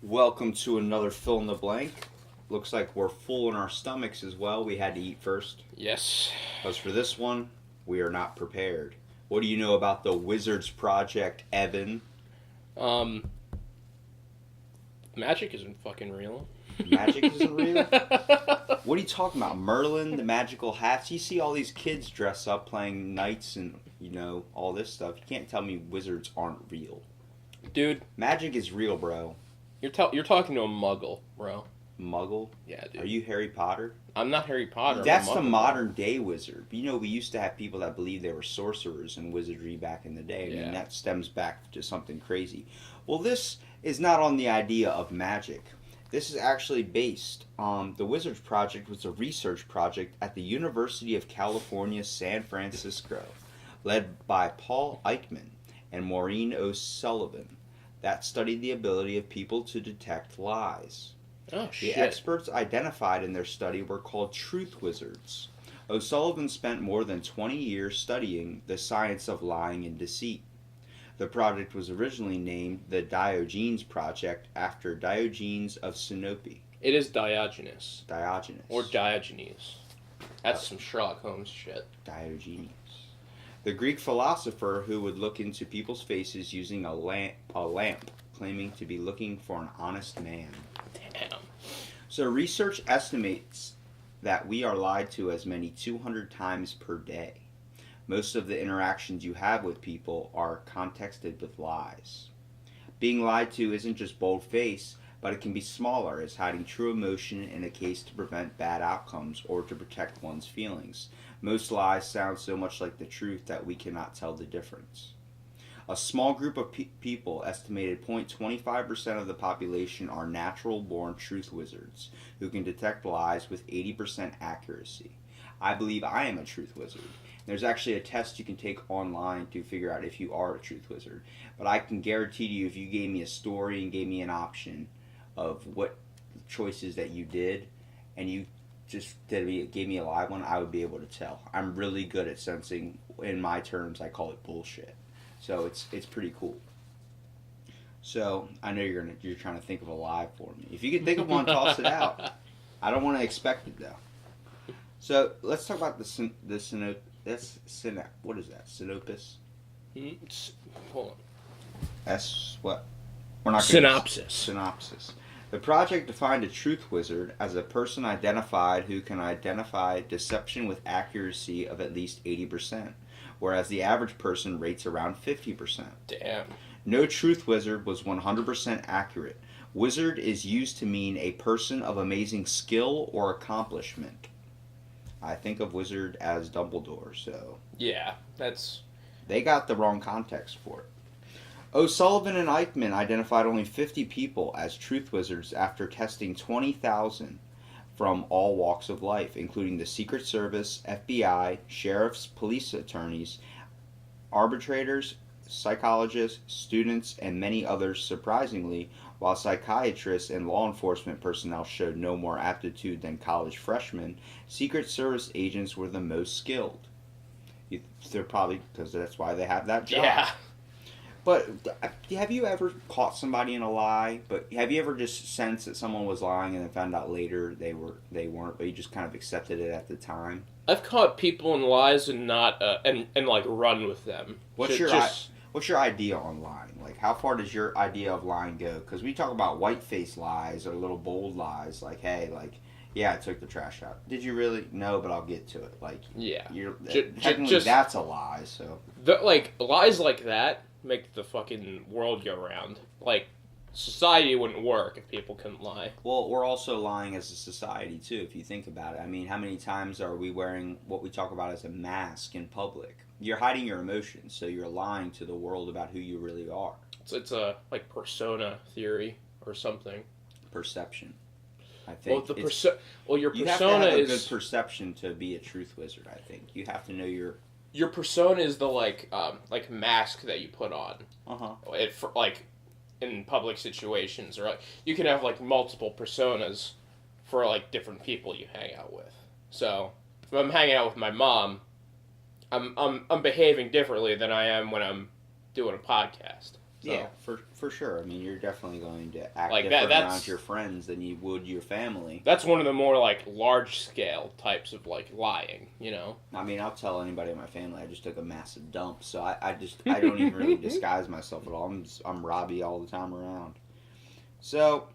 Welcome to another fill in the blank. Looks like we're full in our stomachs as well. We had to eat first. Yes. As for this one, we are not prepared. What do you know about the Wizards Project, Evan? Magic isn't fucking real. Magic isn't real? What are you talking about? Merlin, the magical hats? You see all these kids dress up playing knights and, all this stuff. You can't tell me wizards aren't real. Dude. Magic is real, bro. You're talking to a muggle, bro. Muggle? Yeah, dude. Are you Harry Potter? I'm not Harry Potter. That's the modern day wizard. We used to have people that believed they were sorcerers and wizardry back in the day. I mean, that stems back to something crazy. Well, this is not on the idea of magic. This is actually based on the Wizards Project was a research project at the University of California, San Francisco, led by Paul Ekman and Maureen O'Sullivan, that studied the ability of people to detect lies. Oh, shit. The experts identified in their study were called truth wizards. O'Sullivan spent more than 20 years studying the science of lying and deceit. The project was originally named the Diogenes Project after Diogenes of Sinope. It is Diogenes. Diogenes. Or Diogenes. That's some Sherlock Holmes shit. Diogenes. The Greek philosopher who would look into people's faces using a lamp, claiming to be looking for an honest man. Damn. So research estimates that we are lied to as many 200 times per day. Most of the interactions you have with people are contexted with lies. Being lied to isn't just bold-faced, but it can be smaller, as hiding true emotion in a case to prevent bad outcomes or to protect one's feelings. Most lies sound so much like the truth that we cannot tell the difference. A small group of people, estimated 0.25% of the population, are natural-born truth wizards who can detect lies with 80% accuracy. I believe I am a truth wizard. There's actually a test you can take online to figure out if you are a truth wizard. But I can guarantee to you, if you gave me a story and gave me an option of what choices that you did, and you just gave me a live one, I would be able to tell. I'm really good at sensing. In my terms, I call it bullshit. So it's pretty cool. So I know you're trying to think of a lie for me. If you can think of one, toss it out. I don't want to expect it though. So let's talk about what is that? Synopsis? Hold on. S what? We're not Synopsis. Synopsis. The project defined a truth wizard as a person identified who can identify deception with accuracy of at least 80%, whereas the average person rates around 50%. Damn. No truth wizard was 100% accurate. Wizard is used to mean a person of amazing skill or accomplishment. I think of wizard as Dumbledore, so... Yeah, that's... They got the wrong context for it. O'Sullivan and Ekman identified only 50 people as truth wizards after testing 20,000 from all walks of life, including the Secret Service, FBI, sheriffs, police attorneys, arbitrators, psychologists, students, and many others. Surprisingly, while psychiatrists and law enforcement personnel showed no more aptitude than college freshmen, Secret Service agents were the most skilled. They're probably because that's why they have that job. Yeah. But have you ever caught somebody in a lie? But have you ever just sensed that someone was lying and then found out later they weren't, but you just kind of accepted it at the time? I've caught people in lies and not and like run with them. What's your idea on lying? Like, how far does your idea of lying go? Because we talk about white-faced lies or little bold lies, like, hey, like, yeah, I took the trash out. Did you really? No, but I'll get to it. Like, yeah, technically that's a lie. So, lies like that make the fucking world go round. Like, society wouldn't work if people couldn't lie. Well, we're also lying as a society too, if you think about it. I mean, how many times are we wearing what we talk about as a mask in public? You're hiding your emotions, so you're lying to the world about who you really are. It's a like persona theory or something. Perception, I think. Your persona you have to have a is good perception to be a truth wizard. I think you have to know your persona is the like mask that you put on. For like in public situations, or like you can have like multiple personas for like different people you hang out with. So if I'm hanging out with my mom, I'm behaving differently than I am when I'm doing a podcast. So. Yeah, for sure. I mean, you're definitely going to act like different that's around your friends than you would your family. That's one of the more like large scale types of like lying, I mean, I'll tell anybody in my family I just took a massive dump, so I don't even really disguise myself at all. I'm Robbie all the time around. So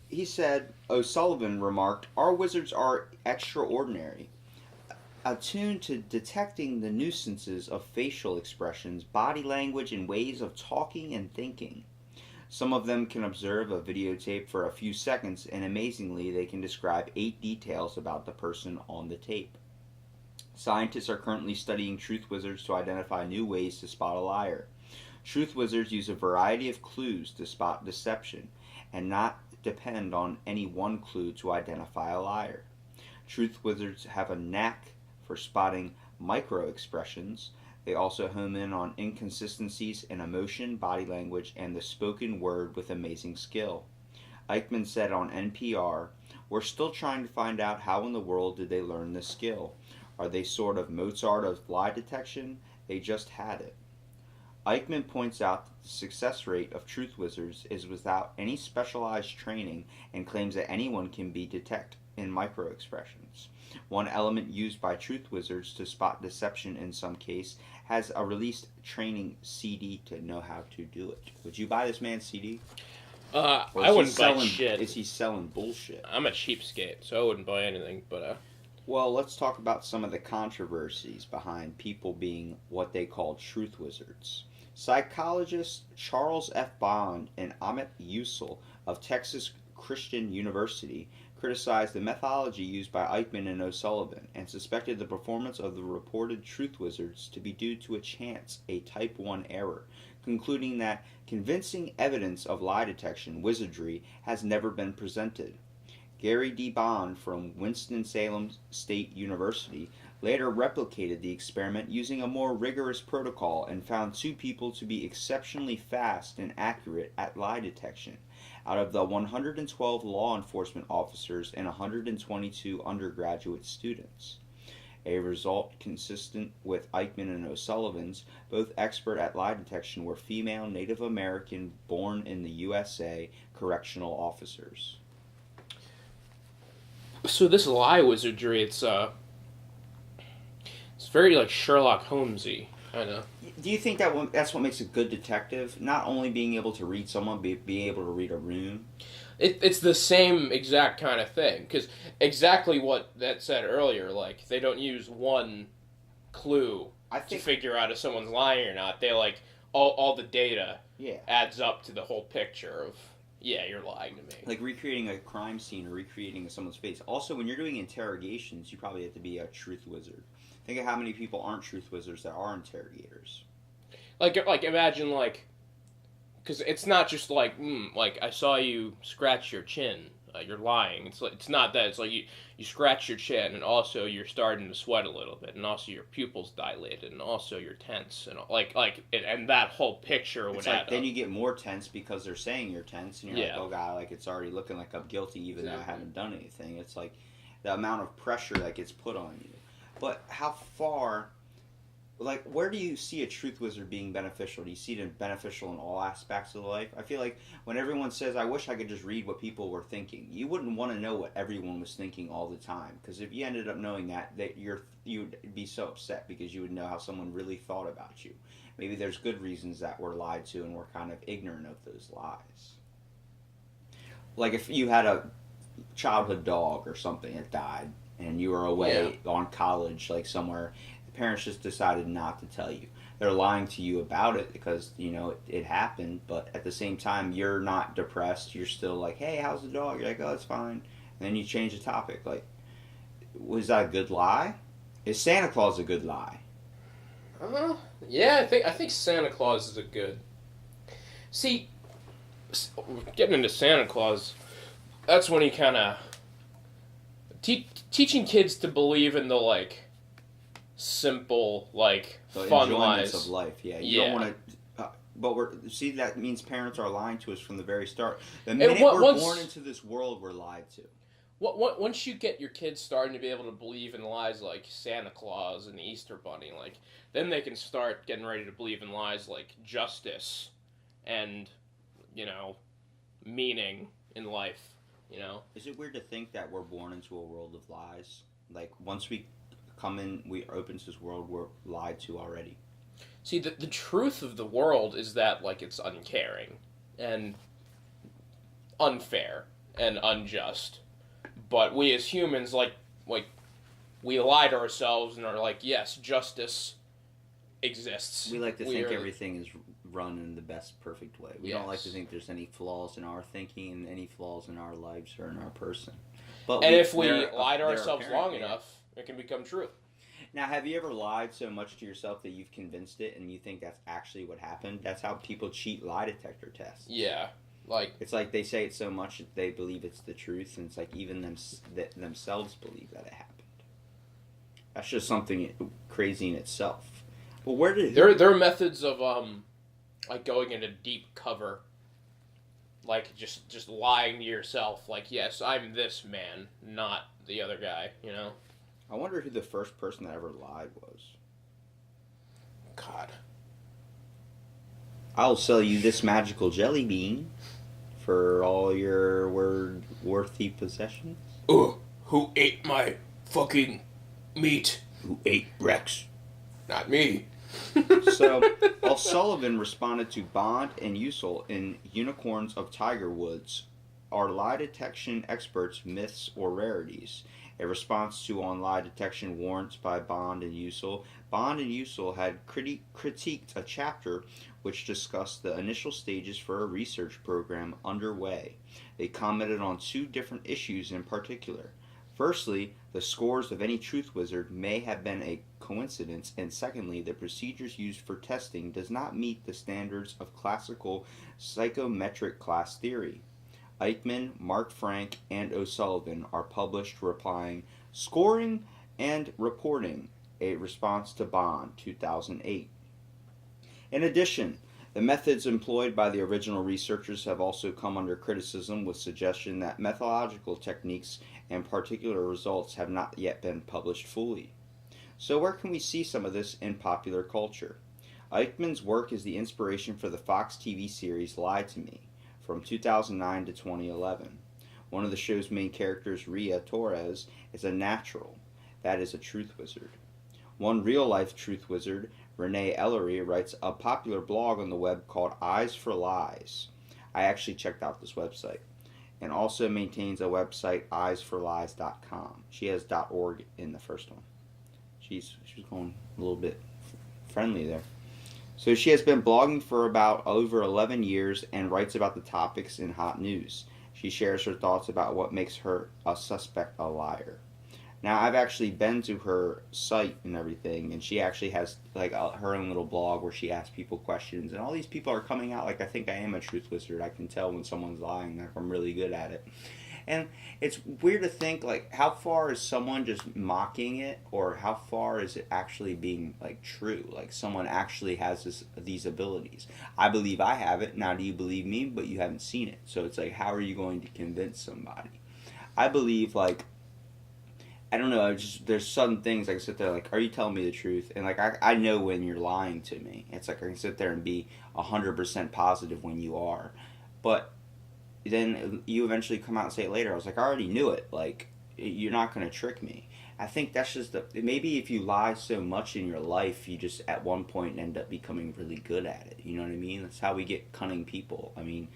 he said, O'Sullivan remarked, "Our wizards are extraordinary, attuned to detecting the nuisances of facial expressions, body language, and ways of talking and thinking. Some of them can observe a videotape for a few seconds, and amazingly, they can describe 8 details about the person on the tape. Scientists are currently studying truth wizards to identify new ways to spot a liar. Truth wizards use a variety of clues to spot deception, and not depend on any one clue to identify a liar. Truth wizards have a knack for spotting micro-expressions. They also home in on inconsistencies in emotion, body language, and the spoken word with amazing skill." Ekman said on NPR, "We're still trying to find out how in the world did they learn this skill. Are they sort of Mozart of lie detection? They just had it." Ekman points out that the success rate of truth wizards is without any specialized training, and claims that anyone can be detect in micro-expressions. One element used by truth wizards to spot deception in some case has a released training CD to know how to do it. Would you buy this man's CD? I wouldn't buy shit. Is he selling bullshit? I'm a cheapskate, so I wouldn't buy anything, but Well, let's talk about some of the controversies behind people being what they call truth wizards. Psychologists Charles F. Bond and Amit Yusel of Texas Christian University criticized the methodology used by Ekman and O'Sullivan, and suspected the performance of the reported truth wizards to be due to a chance, a type 1 error, concluding that convincing evidence of lie detection wizardry has never been presented. Gary D. Bond from Winston-Salem State University later replicated the experiment using a more rigorous protocol, and found 2 people to be exceptionally fast and accurate at lie detection out of the 112 law enforcement officers and 122 undergraduate students. A result consistent with Ekman and O'Sullivan's. Both expert at lie detection were female Native American born in the USA correctional officers. So this lie wizardry, it's very like Sherlock Holmesy, kind of. Do you think that's what makes a good detective? Not only being able to read someone, being able to read a room? It's the same exact kind of thing, because exactly what that said earlier, like, they don't use one clue to figure out if someone's lying or not. They, like, all the data adds up to the whole picture of, yeah, you're lying to me. Like recreating a crime scene or recreating someone's face. Also, when you're doing interrogations, you probably have to be a truth wizard. Think of how many people aren't truth wizards that are interrogators. Like imagine, like, because it's not just like, like, I saw you scratch your chin, you're lying. It's not that. It's like you scratch your chin, and also you're starting to sweat a little bit, and also your pupils dilated, and also you're tense, and and that whole picture would add up. Then you get more tense because they're saying you're tense, and you're like, oh god, like it's already looking like I'm guilty, even though I haven't done anything. It's like the amount of pressure that gets put on you. But how far, like, where do you see a truth wizard being beneficial? Do you see it beneficial in all aspects of life? I feel like when everyone says, I wish I could just read what people were thinking, you wouldn't want to know what everyone was thinking all the time. Because if you ended up knowing that you'd be so upset, because you would know how someone really thought about you. Maybe there's good reasons that we're lied to, and we're kind of ignorant of those lies. Like if you had a childhood dog or something that died, and you were away on college, like somewhere, the parents just decided not to tell you. They're lying to you about it because, it happened, but at the same time, you're not depressed. You're still like, hey, how's the dog? You're like, oh, it's fine. And then you change the topic. Like, was that a good lie? Is Santa Claus a good lie? Yeah, I think Santa Claus is a good... See, getting into Santa Claus, that's when he kind of... Teaching kids to believe in the, like, simple, like, the fun enjoyments lies of life. You don't want to... but that means parents are lying to us from the very start. The minute we're born into this world, we're lied to. Once you get your kids starting to be able to believe in lies like Santa Claus and the Easter Bunny, like, then they can start getting ready to believe in lies like justice and, meaning in life, Is it weird to think that we're born into a world of lies? Like, once we come in, we are open to this world, we're lied to already. See, the truth of the world is that, like, it's uncaring and unfair and unjust. But we as humans, like we lie to ourselves and are like, yes, justice exists. We like to think everything is run in the best, perfect way. We don't like to think there's any flaws in our thinking and any flaws in our lives or in our person. But if we lie to ourselves long enough, it can become true. Now, have you ever lied so much to yourself that you've convinced it and you think that's actually what happened? That's how people cheat lie detector tests. Yeah. It's like they say it so much that they believe it's the truth, and it's like even themselves believe that it happened. That's just something crazy in itself. Well, where did there are methods of like going into deep cover, like just lying to yourself, like, yes, I'm this man, not the other guy, I wonder who the first person that ever lied was. God. I'll sell you this magical jelly bean for all your worthy possessions. Who ate my fucking meat? Who ate Rex? Not me. So, O'Sullivan responded to Bond and Usul in Unicorns of Tiger Woods. Are lie detection experts myths or rarities? A response to On Lie Detection Warrants by Bond and Usul. Bond and Usul had critiqued a chapter which discussed the initial stages for a research program underway. They commented on two different issues in particular. Firstly, the scores of any truth wizard may have been a coincidence, and secondly, the procedures used for testing does not meet the standards of classical psychometric class theory. Ekman, Mark Frank, and O'Sullivan are published replying, Scoring and Reporting, a response to Bond, 2008. In addition, the methods employed by the original researchers have also come under criticism, with suggestion that methodological techniques and particular results have not yet been published fully. So where can we see some of this in popular culture? Ekman's work is the inspiration for the Fox TV series Lie to Me, from 2009 to 2011. One of the show's main characters, Rhea Torres, is a natural, that is a truth wizard. One real-life truth wizard, Renee Ellery, writes a popular blog on the web called Eyes for Lies. I actually checked out this website. And also maintains a website, eyesforlies.com. She has .org in the first one. She's going a little bit friendly there. So she has been blogging for about over 11 years and writes about the topics in hot news. She shares her thoughts about what makes her a suspect, a liar. Now, I've actually been to her site and everything, and she actually has like her own little blog where she asks people questions, and all these people are coming out like, I think I am a truth wizard. I can tell when someone's lying, like I'm really good at it. And it's weird to think, like, how far is someone just mocking it, or how far is it actually being, like, true? Like, someone actually has these abilities. I believe I have it. Now, do you believe me? But you haven't seen it. So it's like, how are you going to convince somebody? I believe, like, I don't know, there's some things I can sit there like, are you telling me the truth? And like, I know when you're lying to me. It's like I can sit there and be 100% positive when you are. But then you eventually come out and say it later. I was like, I already knew it. Like, you're not going to trick me. I think that's just maybe if you lie so much in your life, you just at one point end up becoming really good at it. You know what I mean? That's how we get cunning people. I mean,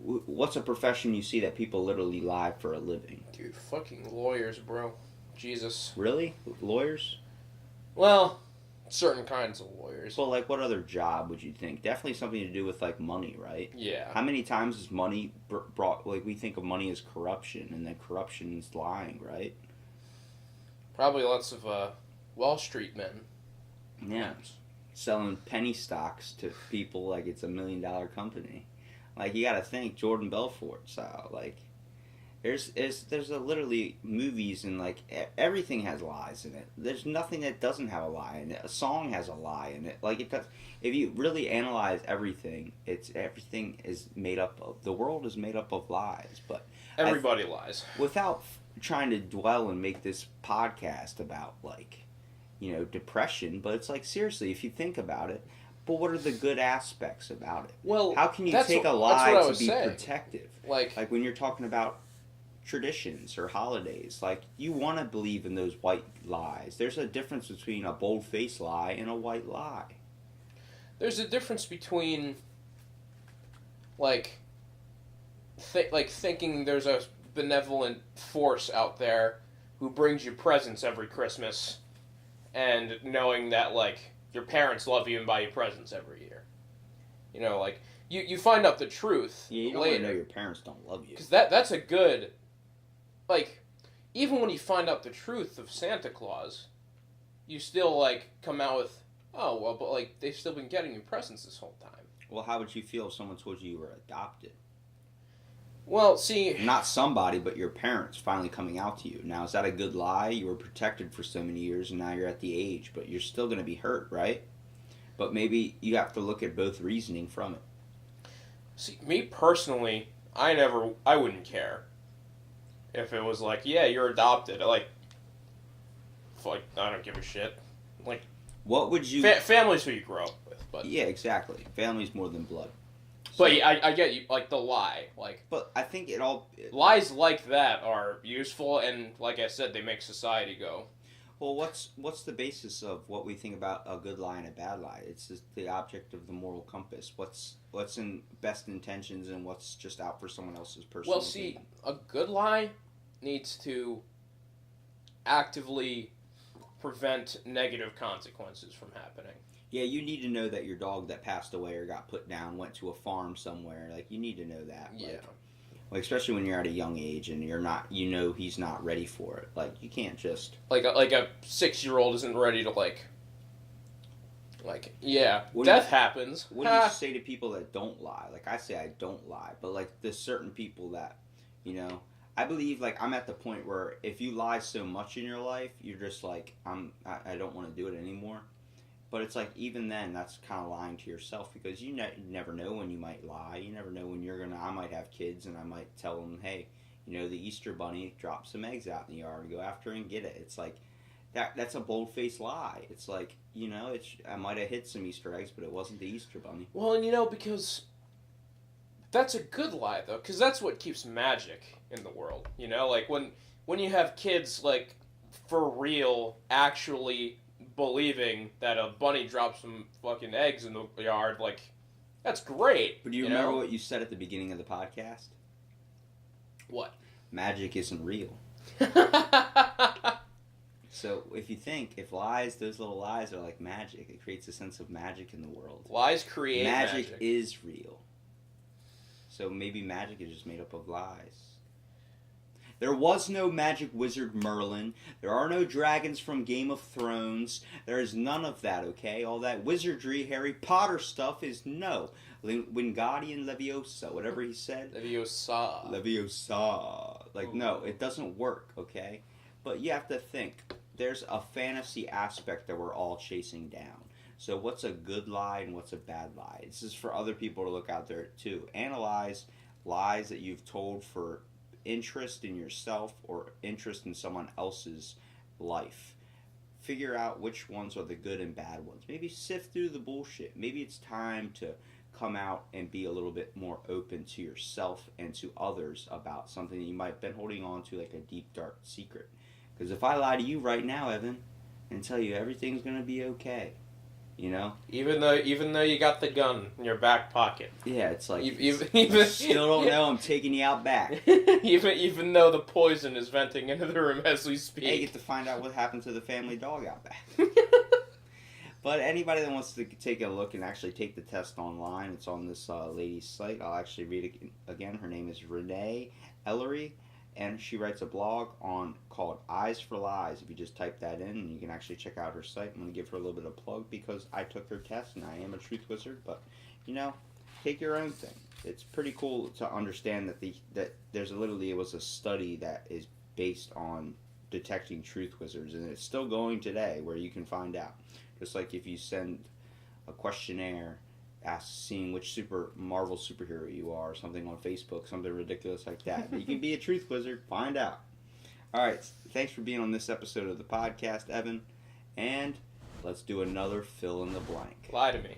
what's a profession you see that people literally lie for a living? Dude, fucking lawyers, bro. Jesus. Really? Lawyers? Well, certain kinds of lawyers. Well, like, what other job would you think? Definitely something to do with, like, money, right? Yeah. How many times is money brought, like, we think of money as corruption, and then corruption is lying, right? Probably lots of Wall Street men. Yeah. Selling penny stocks to people like it's $1 million company. Like, you gotta think Jordan Belfort style, like... There's literally movies and like everything has lies in it. There's nothing that doesn't have a lie in it. A song has a lie in it. Like it does. If you really analyze everything, everything is made up of. The world is made up of lies. But everybody lies. Without trying to dwell and make this podcast about like, depression. But it's like seriously, if you think about it, But what are the good aspects about it? Well, how can you take a lie to be saying. protective? Like when you're talking about traditions or holidays, like you want to believe in those white lies. There's a difference between a bold-faced lie and a white lie. There's a difference between thinking there's a benevolent force out there who brings you presents every Christmas, and knowing that your parents love you and buy you presents every year. You find out the truth. Yeah, you don't later. Want to know your parents don't love you. Because that's a good, even when you find out the truth of Santa Claus, you still come out with, oh well, but they've still been getting you presents this whole time. Well, how would you feel if someone told you were adopted? Well, see... Not somebody, but your parents finally coming out to you. Now, is that a good lie? You were protected for so many years, and now you're at the age, but you're still going to be hurt, right? But maybe you have to look at both reasoning from it. See, me personally, I wouldn't care if it was yeah, you're adopted. I don't give a shit. What would you... Family's who you grow up with, but... Yeah, exactly. Family's more than blood. So, but I get you, the lie, But I think lies like that are useful, and like I said, they make society go. Well, what's the basis of what we think about a good lie and a bad lie? It's just the object of the moral compass. What's in best intentions and what's just out for someone else's personal Well, see, a good lie needs to actively prevent negative consequences from happening. Yeah, you need to know that your dog that passed away or got put down went to a farm somewhere. You need to know that. Yeah. Especially when you're at a young age and you're not, he's not ready for it. You can't just... a 6-year-old isn't ready to, yeah, what death happens. What do you say to people that don't lie? I say I don't lie, but, there's certain people that, I believe, I'm at the point where if you lie so much in your life, you're just I don't want to do it anymore. But it's even then, that's kind of lying to yourself because you never know when you might lie. You never know when I might have kids and I might tell them, hey, the Easter Bunny dropped some eggs out in the yard. Go after her and get it. It's that's a bold-faced lie. It's I might have hid some Easter eggs, but it wasn't the Easter Bunny. Well, and because that's a good lie, though, because that's what keeps magic in the world. When you have kids, for real, actually... believing that a bunny dropped some fucking eggs in the yard, that's great. But do you remember what you said at the beginning of the podcast? What? Magic isn't real. So if you think, if those little lies are like magic, it creates a sense of magic in the world. Lies create magic. Magic is real. So maybe magic is just made up of lies. There was no magic wizard Merlin. There are no dragons from Game of Thrones. There is none of that, okay? All that wizardry, Harry Potter stuff is no. Wingardium Leviosa, whatever he said. Leviosa. No, it doesn't work, okay? But you have to think. There's a fantasy aspect that we're all chasing down. So what's a good lie and what's a bad lie? This is for other people to look out there, too. Analyze lies that you've told for interest in yourself or interest in someone else's life. Figure out which ones are the good and bad ones. Maybe sift through the bullshit. Maybe it's time to come out and be a little bit more open to yourself and to others about something that you might have been holding on to, like a deep, dark secret. Because if I lie to you right now, Evan, and tell you everything's going to be okay, even though you got the gun in your back pocket. Yeah, it's even still don't know I'm taking you out back. even though the poison is venting into the room as we speak. I get to find out what happened to the family dog out back. But anybody that wants to take a look and actually take the test online, it's on this lady's site. I'll actually read it again. Her name is Renee Ellery, and she writes a blog called Eyes for Lies. If you just type that in, you can actually check out her site. I'm going to give her a little bit of plug because I took her test and I am a truth wizard. But, take your own thing. It's pretty cool to understand that it was a study that is based on detecting truth wizards, and it's still going today where you can find out. Just like if you send a questionnaire seeing which Marvel superhero you are, or something on Facebook, something ridiculous like that. You can be a truth wizard. Find out. All right. Thanks for being on this episode of the podcast, Evan. And let's do another fill in the blank. Lie to me.